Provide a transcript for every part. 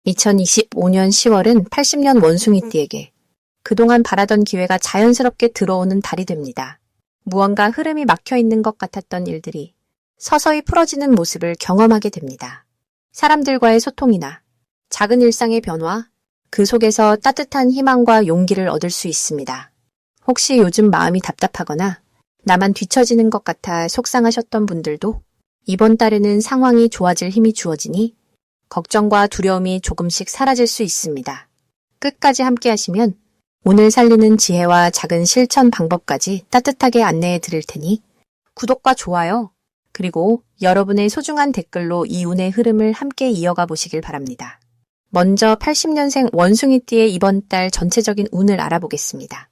2025년 10월은 80년 원숭이띠에게 그동안 바라던 기회가 자연스럽게 들어오는 달이 됩니다. 무언가 흐름이 막혀 있는 것 같았던 일들이 서서히 풀어지는 모습을 경험하게 됩니다. 사람들과의 소통이나 작은 일상의 변화, 그 속에서 따뜻한 희망과 용기를 얻을 수 있습니다. 혹시 요즘 마음이 답답하거나 나만 뒤처지는 것 같아 속상하셨던 분들도 이번 달에는 상황이 좋아질 힘이 주어지니 걱정과 두려움이 조금씩 사라질 수 있습니다. 끝까지 함께 하시면 오늘 살리는 지혜와 작은 실천 방법까지 따뜻하게 안내해 드릴 테니 구독과 좋아요, 그리고 여러분의 소중한 댓글로 이 운의 흐름을 함께 이어가 보시길 바랍니다. 먼저 80년생 원숭이띠의 이번 달 전체적인 운을 알아보겠습니다.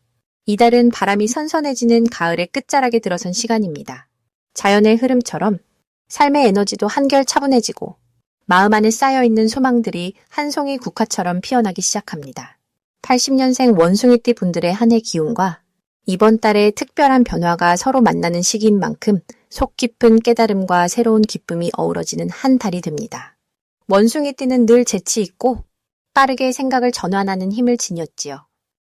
이달은 바람이 선선해지는 가을의 끝자락에 들어선 시간입니다. 자연의 흐름처럼 삶의 에너지도 한결 차분해지고 마음 안에 쌓여있는 소망들이 한 송이 국화처럼 피어나기 시작합니다. 80년생 원숭이띠 분들의 한 해 기운과 이번 달의 특별한 변화가 서로 만나는 시기인 만큼 속 깊은 깨달음과 새로운 기쁨이 어우러지는 한 달이 됩니다. 원숭이띠는 늘 재치 있고 빠르게 생각을 전환하는 힘을 지녔지요.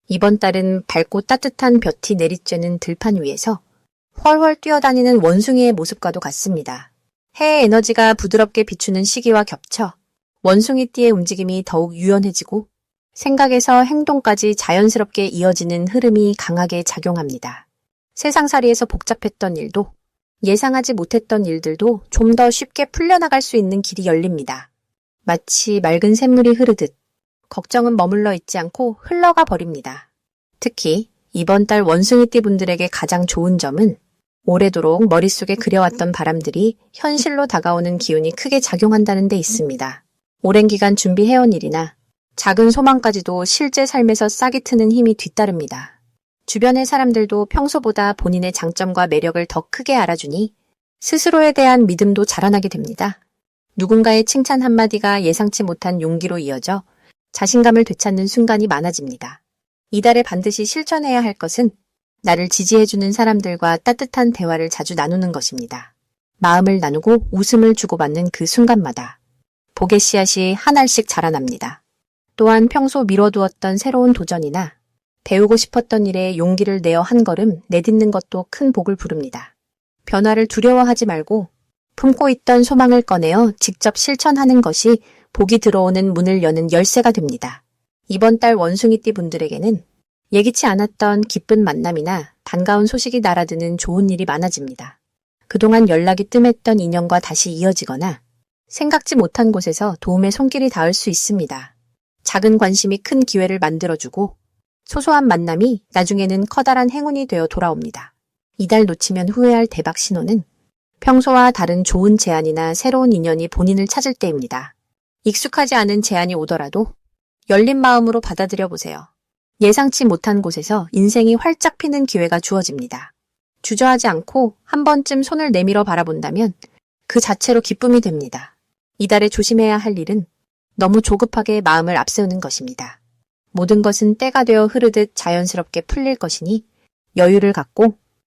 이번 달은 밝고 따뜻한 볕이 내리쬐는 들판 위에서 훨훨 뛰어다니는 원숭이의 모습과도 같습니다. 해의 에너지가 부드럽게 비추는 시기와 겹쳐 원숭이띠의 움직임이 더욱 유연해지고 생각에서 행동까지 자연스럽게 이어지는 흐름이 강하게 작용합니다. 세상살이에서 복잡했던 일도 예상하지 못했던 일들도 좀 더 쉽게 풀려나갈 수 있는 길이 열립니다. 마치 맑은 샘물이 흐르듯 걱정은 머물러 있지 않고 흘러가 버립니다. 특히 이번 달 원숭이띠 분들에게 가장 좋은 점은 오래도록 머릿속에 그려왔던 바람들이 현실로 다가오는 기운이 크게 작용한다는 데 있습니다. 오랜 기간 준비해온 일이나 작은 소망까지도 실제 삶에서 싹이 트는 힘이 뒤따릅니다. 주변의 사람들도 평소보다 본인의 장점과 매력을 더 크게 알아주니 스스로에 대한 믿음도 자라나게 됩니다. 누군가의 칭찬 한마디가 예상치 못한 용기로 이어져 자신감을 되찾는 순간이 많아집니다. 이달에 반드시 실천해야 할 것은 나를 지지해주는 사람들과 따뜻한 대화를 자주 나누는 것입니다. 마음을 나누고 웃음을 주고받는 그 순간마다 복의 씨앗이 한 알씩 자라납니다. 또한 평소 미뤄두었던 새로운 도전이나 배우고 싶었던 일에 용기를 내어 한 걸음 내딛는 것도 큰 복을 부릅니다. 변화를 두려워하지 말고 품고 있던 소망을 꺼내어 직접 실천하는 것이 복이 들어오는 문을 여는 열쇠가 됩니다. 이번 달 원숭이띠 분들에게는 예기치 않았던 기쁜 만남이나 반가운 소식이 날아드는 좋은 일이 많아집니다. 그동안 연락이 뜸했던 인연과 다시 이어지거나 생각지 못한 곳에서 도움의 손길이 닿을 수 있습니다. 작은 관심이 큰 기회를 만들어주고 소소한 만남이 나중에는 커다란 행운이 되어 돌아옵니다. 이달 놓치면 후회할 대박 신호는 평소와 다른 좋은 제안이나 새로운 인연이 본인을 찾을 때입니다. 익숙하지 않은 제안이 오더라도 열린 마음으로 받아들여 보세요. 예상치 못한 곳에서 인생이 활짝 피는 기회가 주어집니다. 주저하지 않고 한 번쯤 손을 내밀어 바라본다면 그 자체로 기쁨이 됩니다. 이달에 조심해야 할 일은 너무 조급하게 마음을 앞세우는 것입니다. 모든 것은 때가 되어 흐르듯 자연스럽게 풀릴 것이니 여유를 갖고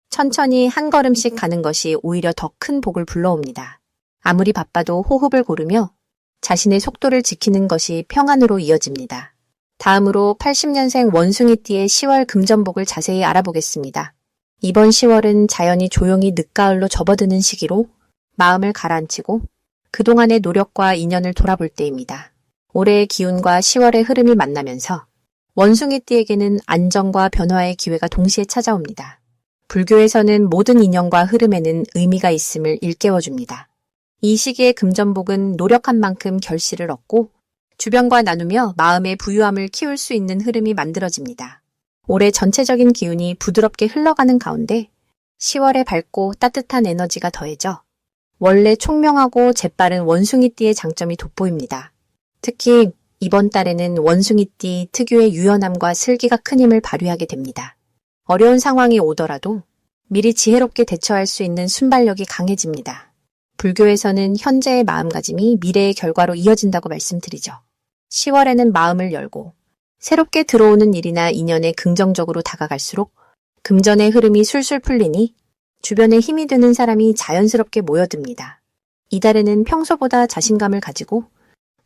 천천히 한 걸음씩 가는 것이 오히려 더 큰 복을 불러옵니다. 아무리 바빠도 호흡을 고르며 자신의 속도를 지키는 것이 평안으로 이어집니다. 다음으로 80년생 원숭이띠의 10월 금전복을 자세히 알아보겠습니다. 이번 10월은 자연이 조용히 늦가을로 접어드는 시기로 마음을 가라앉히고 그동안의 노력과 인연을 돌아볼 때입니다. 올해의 기운과 10월의 흐름이 만나면서 원숭이띠에게는 안정과 변화의 기회가 동시에 찾아옵니다. 불교에서는 모든 인연과 흐름에는 의미가 있음을 일깨워줍니다. 이 시기의 금전복은 노력한 만큼 결실을 얻고 주변과 나누며 마음의 부유함을 키울 수 있는 흐름이 만들어집니다. 올해 전체적인 기운이 부드럽게 흘러가는 가운데 10월의 밝고 따뜻한 에너지가 더해져 원래 총명하고 재빠른 원숭이띠의 장점이 돋보입니다. 특히 이번 달에는 원숭이띠 특유의 유연함과 슬기가 큰 힘을 발휘하게 됩니다. 어려운 상황이 오더라도 미리 지혜롭게 대처할 수 있는 순발력이 강해집니다. 불교에서는 현재의 마음가짐이 미래의 결과로 이어진다고 말씀드리죠. 10월에는 마음을 열고 새롭게 들어오는 일이나 인연에 긍정적으로 다가갈수록 금전의 흐름이 술술 풀리니 주변에 힘이 되는 사람이 자연스럽게 모여듭니다. 이달에는 평소보다 자신감을 가지고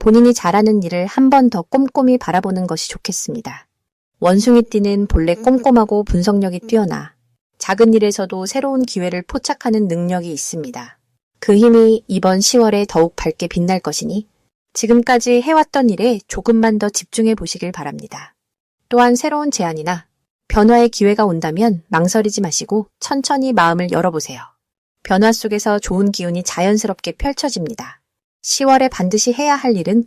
본인이 잘하는 일을 한 번 더 꼼꼼히 바라보는 것이 좋겠습니다. 원숭이띠는 본래 꼼꼼하고 분석력이 뛰어나 작은 일에서도 새로운 기회를 포착하는 능력이 있습니다. 그 힘이 이번 10월에 더욱 밝게 빛날 것이니 지금까지 해왔던 일에 조금만 더 집중해 보시길 바랍니다. 또한 새로운 제안이나 변화의 기회가 온다면 망설이지 마시고 천천히 마음을 열어보세요. 변화 속에서 좋은 기운이 자연스럽게 펼쳐집니다. 10월에 반드시 해야 할 일은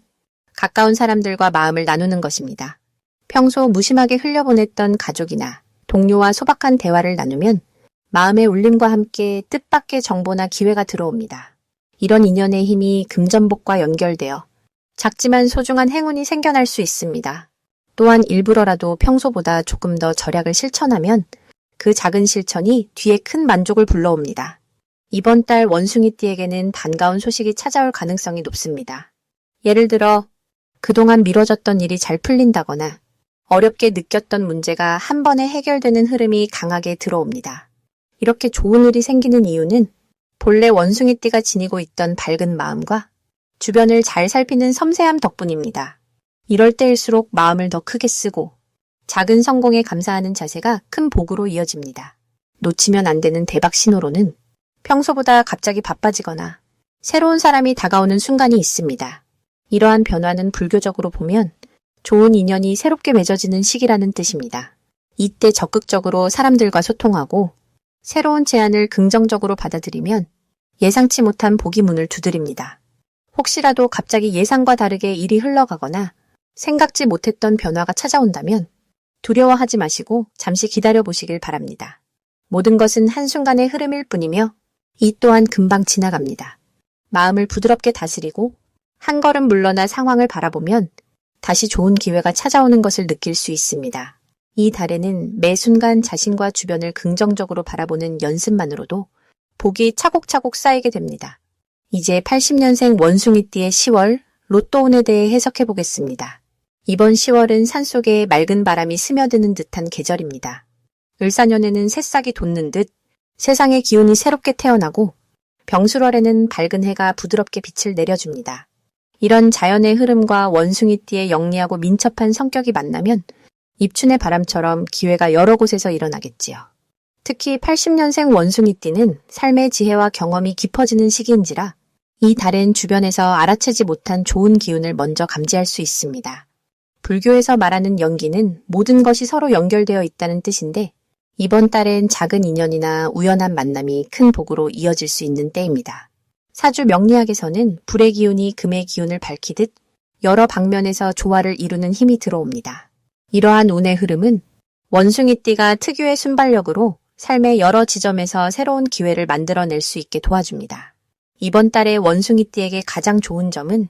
가까운 사람들과 마음을 나누는 것입니다. 평소 무심하게 흘려보냈던 가족이나 동료와 소박한 대화를 나누면 마음의 울림과 함께 뜻밖의 정보나 기회가 들어옵니다. 이런 인연의 힘이 금전복과 연결되어 작지만 소중한 행운이 생겨날 수 있습니다. 또한 일부러라도 평소보다 조금 더 절약을 실천하면 그 작은 실천이 뒤에 큰 만족을 불러옵니다. 이번 달 원숭이띠에게는 반가운 소식이 찾아올 가능성이 높습니다. 예를 들어 그동안 미뤄졌던 일이 잘 풀린다거나 어렵게 느꼈던 문제가 한 번에 해결되는 흐름이 강하게 들어옵니다. 이렇게 좋은 일이 생기는 이유는 본래 원숭이띠가 지니고 있던 밝은 마음과 주변을 잘 살피는 섬세함 덕분입니다. 이럴 때일수록 마음을 더 크게 쓰고 작은 성공에 감사하는 자세가 큰 복으로 이어집니다. 놓치면 안 되는 대박 신호로는 평소보다 갑자기 바빠지거나 새로운 사람이 다가오는 순간이 있습니다. 이러한 변화는 불교적으로 보면 좋은 인연이 새롭게 맺어지는 시기라는 뜻입니다. 이때 적극적으로 사람들과 소통하고 새로운 제안을 긍정적으로 받아들이면 예상치 못한 복이 문을 두드립니다. 혹시라도 갑자기 예상과 다르게 일이 흘러가거나 생각지 못했던 변화가 찾아온다면 두려워하지 마시고 잠시 기다려보시길 바랍니다. 모든 것은 한순간의 흐름일 뿐이며 이 또한 금방 지나갑니다. 마음을 부드럽게 다스리고 한 걸음 물러나 상황을 바라보면 다시 좋은 기회가 찾아오는 것을 느낄 수 있습니다. 이 달에는 매 순간 자신과 주변을 긍정적으로 바라보는 연습만으로도 복이 차곡차곡 쌓이게 됩니다. 이제 80년생 원숭이띠의 10월 로또운에 대해 해석해 보겠습니다. 이번 10월은 산속에 맑은 바람이 스며드는 듯한 계절입니다. 을사년에는 새싹이 돋는 듯 세상의 기운이 새롭게 태어나고 병술월에는 밝은 해가 부드럽게 빛을 내려줍니다. 이런 자연의 흐름과 원숭이띠의 영리하고 민첩한 성격이 만나면 입춘의 바람처럼 기회가 여러 곳에서 일어나겠지요. 특히 80년생 원숭이띠는 삶의 지혜와 경험이 깊어지는 시기인지라 이 달엔 주변에서 알아채지 못한 좋은 기운을 먼저 감지할 수 있습니다. 불교에서 말하는 연기는 모든 것이 서로 연결되어 있다는 뜻인데 이번 달엔 작은 인연이나 우연한 만남이 큰 복으로 이어질 수 있는 때입니다. 사주 명리학에서는 불의 기운이 금의 기운을 밝히듯 여러 방면에서 조화를 이루는 힘이 들어옵니다. 이러한 운의 흐름은 원숭이띠가 특유의 순발력으로 삶의 여러 지점에서 새로운 기회를 만들어낼 수 있게 도와줍니다. 이번 달에 원숭이띠에게 가장 좋은 점은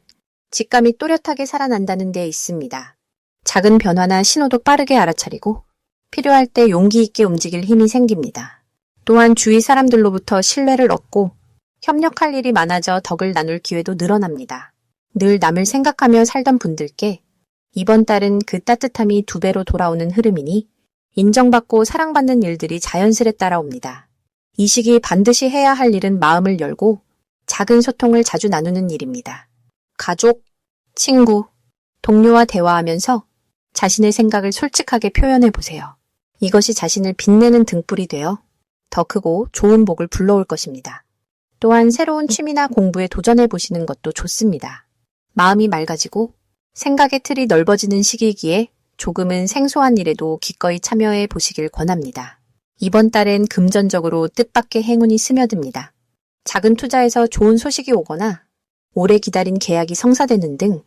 직감이 또렷하게 살아난다는 데 있습니다. 작은 변화나 신호도 빠르게 알아차리고 필요할 때 용기 있게 움직일 힘이 생깁니다. 또한 주위 사람들로부터 신뢰를 얻고 협력할 일이 많아져 덕을 나눌 기회도 늘어납니다. 늘 남을 생각하며 살던 분들께 이번 달은 그 따뜻함이 2배로 돌아오는 흐름이니 인정받고 사랑받는 일들이 자연스레 따라옵니다. 이 시기 반드시 해야 할 일은 마음을 열고 작은 소통을 자주 나누는 일입니다. 가족, 친구, 동료와 대화하면서 자신의 생각을 솔직하게 표현해 보세요. 이것이 자신을 빛내는 등불이 되어 더 크고 좋은 복을 불러올 것입니다. 또한 새로운 취미나 공부에 도전해 보시는 것도 좋습니다. 마음이 맑아지고 생각의 틀이 넓어지는 시기이기에 조금은 생소한 일에도 기꺼이 참여해 보시길 권합니다. 이번 달엔 금전적으로 뜻밖의 행운이 스며듭니다. 작은 투자에서 좋은 소식이 오거나 오래 기다린 계약이 성사되는 등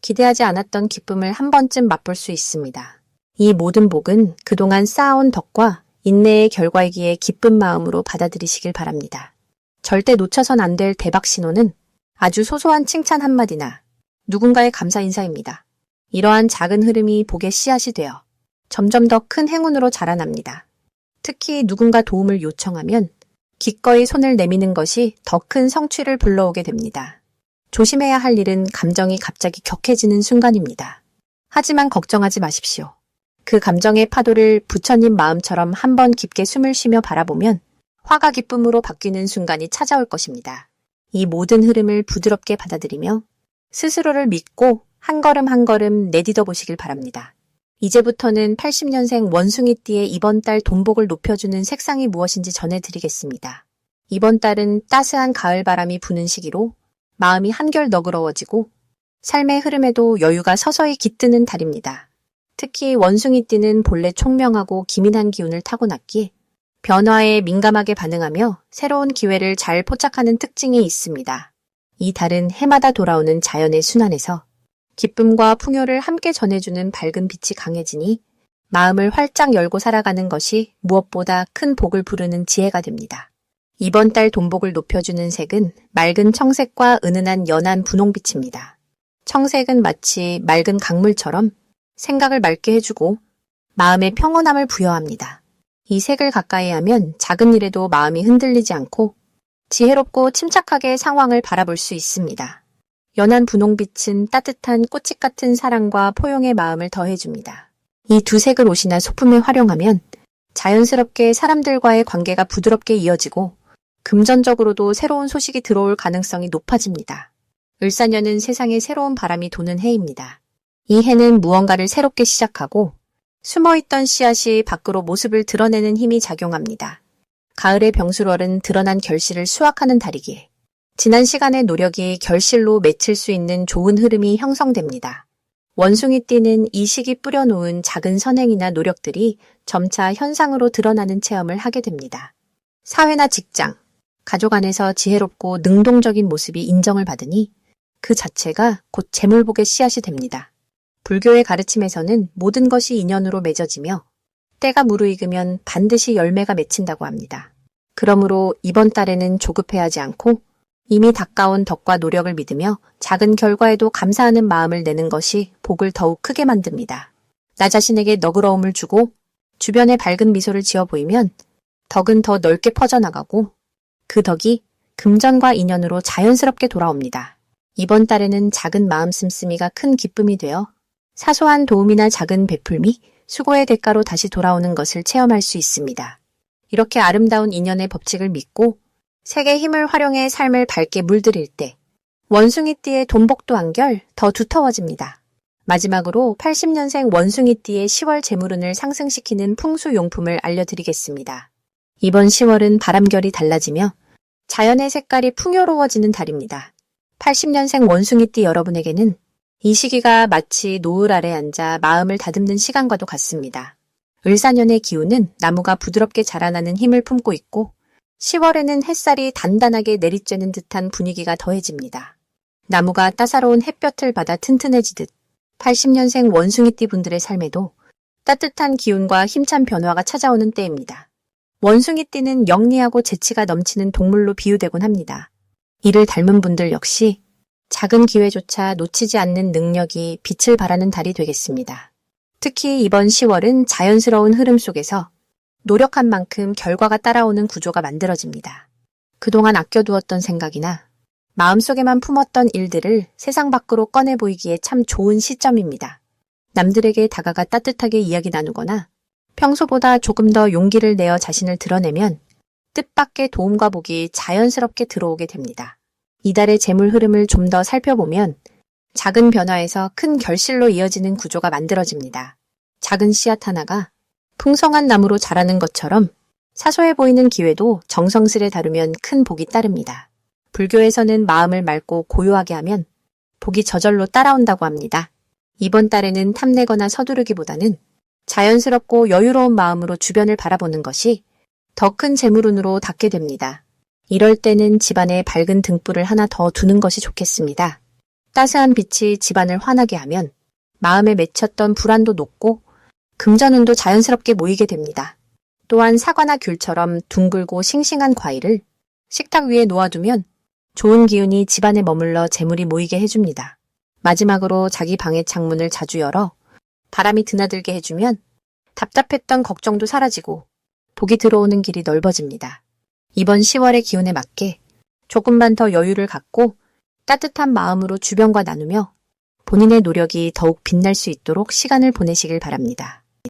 기대하지 않았던 기쁨을 한 번쯤 맛볼 수 있습니다. 이 모든 복은 그동안 쌓아온 덕과 인내의 결과이기에 기쁜 마음으로 받아들이시길 바랍니다. 절대 놓쳐선 안 될 대박 신호는 아주 소소한 칭찬 한마디나 누군가의 감사 인사입니다. 이러한 작은 흐름이 복의 씨앗이 되어 점점 더 큰 행운으로 자라납니다. 특히 누군가 도움을 요청하면 기꺼이 손을 내미는 것이 더 큰 성취를 불러오게 됩니다. 조심해야 할 일은 감정이 갑자기 격해지는 순간입니다. 하지만 걱정하지 마십시오. 그 감정의 파도를 부처님 마음처럼 한번 깊게 숨을 쉬며 바라보면 화가 기쁨으로 바뀌는 순간이 찾아올 것입니다. 이 모든 흐름을 부드럽게 받아들이며 스스로를 믿고 한 걸음 한 걸음 내딛어 보시길 바랍니다. 이제부터는 80년생 원숭이띠의 이번 달 돈복을 높여주는 색상이 무엇인지 전해드리겠습니다. 이번 달은 따스한 가을 바람이 부는 시기로 마음이 한결 너그러워지고 삶의 흐름에도 여유가 서서히 깃드는 달입니다. 특히 원숭이띠는 본래 총명하고 기민한 기운을 타고났기에 변화에 민감하게 반응하며 새로운 기회를 잘 포착하는 특징이 있습니다. 이 달은 해마다 돌아오는 자연의 순환에서 기쁨과 풍요를 함께 전해주는 밝은 빛이 강해지니 마음을 활짝 열고 살아가는 것이 무엇보다 큰 복을 부르는 지혜가 됩니다. 이번 달 돈복을 높여주는 색은 맑은 청색과 은은한 연한 분홍빛입니다. 청색은 마치 맑은 강물처럼 생각을 맑게 해주고 마음의 평온함을 부여합니다. 이 색을 가까이 하면 작은 일에도 마음이 흔들리지 않고 지혜롭고 침착하게 상황을 바라볼 수 있습니다. 연한 분홍빛은 따뜻한 꽃잎 같은 사랑과 포용의 마음을 더해줍니다. 이 두 색을 옷이나 소품에 활용하면 자연스럽게 사람들과의 관계가 부드럽게 이어지고 금전적으로도 새로운 소식이 들어올 가능성이 높아집니다. 을사년은 세상에 새로운 바람이 도는 해입니다. 이 해는 무언가를 새롭게 시작하고 숨어있던 씨앗이 밖으로 모습을 드러내는 힘이 작용합니다. 가을의 병수월은 드러난 결실을 수확하는 달이기에 지난 시간의 노력이 결실로 맺힐 수 있는 좋은 흐름이 형성됩니다. 원숭이띠는 이 시기 뿌려놓은 작은 선행이나 노력들이 점차 현상으로 드러나는 체험을 하게 됩니다. 사회나 직장, 가족 안에서 지혜롭고 능동적인 모습이 인정을 받으니 그 자체가 곧 재물복의 씨앗이 됩니다. 불교의 가르침에서는 모든 것이 인연으로 맺어지며 때가 무르익으면 반드시 열매가 맺힌다고 합니다. 그러므로 이번 달에는 조급해하지 않고 이미 가까운 덕과 노력을 믿으며 작은 결과에도 감사하는 마음을 내는 것이 복을 더욱 크게 만듭니다. 나 자신에게 너그러움을 주고 주변에 밝은 미소를 지어 보이면 덕은 더 넓게 퍼져나가고 그 덕이 금전과 인연으로 자연스럽게 돌아옵니다. 이번 달에는 작은 마음 씀씀이가 큰 기쁨이 되어 사소한 도움이나 작은 베풀미, 수고의 대가로 다시 돌아오는 것을 체험할 수 있습니다. 이렇게 아름다운 인연의 법칙을 믿고 색의 힘을 활용해 삶을 밝게 물들일 때 원숭이띠의 돈복도 한결 더 두터워집니다. 마지막으로 80년생 원숭이띠의 10월 재물운을 상승시키는 풍수용품을 알려드리겠습니다. 이번 10월은 바람결이 달라지며 자연의 색깔이 풍요로워지는 달입니다. 80년생 원숭이띠 여러분에게는 이 시기가 마치 노을 아래 앉아 마음을 다듬는 시간과도 같습니다. 을사년의 기운은 나무가 부드럽게 자라나는 힘을 품고 있고 10월에는 햇살이 단단하게 내리쬐는 듯한 분위기가 더해집니다. 나무가 따사로운 햇볕을 받아 튼튼해지듯 80년생 원숭이띠 분들의 삶에도 따뜻한 기운과 힘찬 변화가 찾아오는 때입니다. 원숭이띠는 영리하고 재치가 넘치는 동물로 비유되곤 합니다. 이를 닮은 분들 역시 작은 기회조차 놓치지 않는 능력이 빛을 발하는 달이 되겠습니다. 특히 이번 10월은 자연스러운 흐름 속에서 노력한 만큼 결과가 따라오는 구조가 만들어집니다. 그동안 아껴두었던 생각이나 마음속에만 품었던 일들을 세상 밖으로 꺼내 보이기에 참 좋은 시점입니다. 남들에게 다가가 따뜻하게 이야기 나누거나 평소보다 조금 더 용기를 내어 자신을 드러내면 뜻밖의 도움과 복이 자연스럽게 들어오게 됩니다. 이달의 재물 흐름을 좀 더 살펴보면 작은 변화에서 큰 결실로 이어지는 구조가 만들어집니다. 작은 씨앗 하나가 풍성한 나무로 자라는 것처럼 사소해 보이는 기회도 정성스레 다루면 큰 복이 따릅니다. 불교에서는 마음을 맑고 고요하게 하면 복이 저절로 따라온다고 합니다. 이번 달에는 탐내거나 서두르기보다는 자연스럽고 여유로운 마음으로 주변을 바라보는 것이 더 큰 재물운으로 닿게 됩니다. 이럴 때는 집안에 밝은 등불을 하나 더 두는 것이 좋겠습니다. 따스한 빛이 집안을 환하게 하면 마음에 맺혔던 불안도 녹고 금전운도 자연스럽게 모이게 됩니다. 또한 사과나 귤처럼 둥글고 싱싱한 과일을 식탁 위에 놓아두면 좋은 기운이 집안에 머물러 재물이 모이게 해줍니다. 마지막으로 자기 방의 창문을 자주 열어 바람이 드나들게 해주면 답답했던 걱정도 사라지고 복이 들어오는 길이 넓어집니다. 이번 10월의 기운에 맞게 조금만 더 여유를 갖고 따뜻한 마음으로 주변과 나누며 본인의 노력이 더욱 빛날 수 있도록 시간을 보내시길 바랍니다.